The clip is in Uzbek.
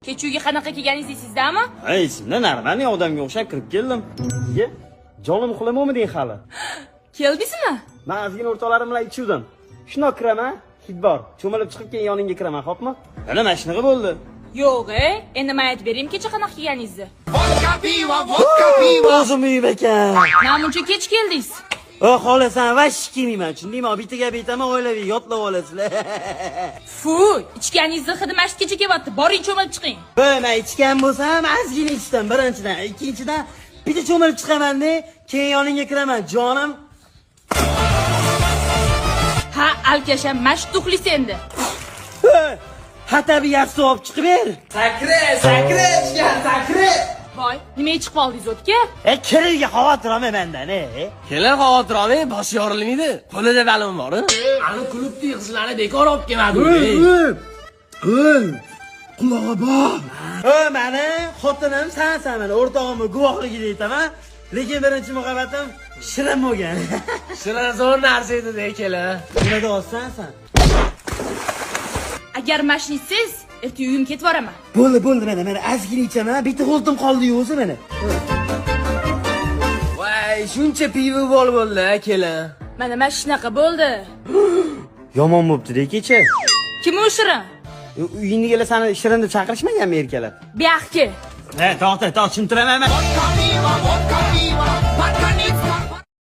Kechuvga qanaqa kelganingiz sizdami? Ha, esimda normalniy odamga o'xshab kirib keldim. Nega? Jonim uxlamovmiding hali? Keldingizmi? Men ozgina o'rtoqlarim bilan ichuvdim. Shundoq kiraman, hid bor. Cho'milib chiqib keyin yoningga kiraman, xo'pmi? Mana mana shunaqa bo'ldi. Yo'q, endi men aytib beraymi kecha qanaqa kelganingizni. Vodka pivo. O'zim uyim ekan. Namuncha kech keldingiz. Xolasan, vash kelmayman, tushundingmi? Bitta gap aytaman, oilaviy yotlab olasizlar. Fu, ichganingizni hidi masjidgacha kelyapti. Boring cho'milib chiqing. Men ichgan bo'lsam, ozgina ichdim birinchidan. Ikkinchidan bitta cho'milib chiqaman-da, keyin yoningga kiraman, jonim. Ha, alkasham mashq tuxlisi endi. Xatabi yaxshi olib chiqib ber. Sakre, ichgan, sakre. Voy, nimaga chiqib oldingiz o'tga? Kirga xavotir olma mendan, Kelar xavotir olmang, bosh yorilmaydi. Qo'lida balim bor. Ani klubda qizlarni bekor olib kelmadim. Qulog'i bor. Meni xotinim sensan, mana o'rtog'imni guvohligida aytaman. Lekin birinchi muhabbatim shirin bo'lgan. Shirin zo'r narsa edi, kelar. Nima olsansan? Agar mashinasiz, erta uyim ketib boraman. Bo'ldi, mana ozgina ichaman, bitta qo'ltim qoldi-yu o'zi mana. Voy, shuncha pivo bo'ldi, kelar. Mana shunaqa bo'ldi. Yomon bo'pti-da kecha. Kim u Shirin? Uyingga seni Shirin deb chaqirishmaganmi erkalar? Buyoqqa. To'xta, tushuntiraman. Vodka pivo. Vodka Nitska.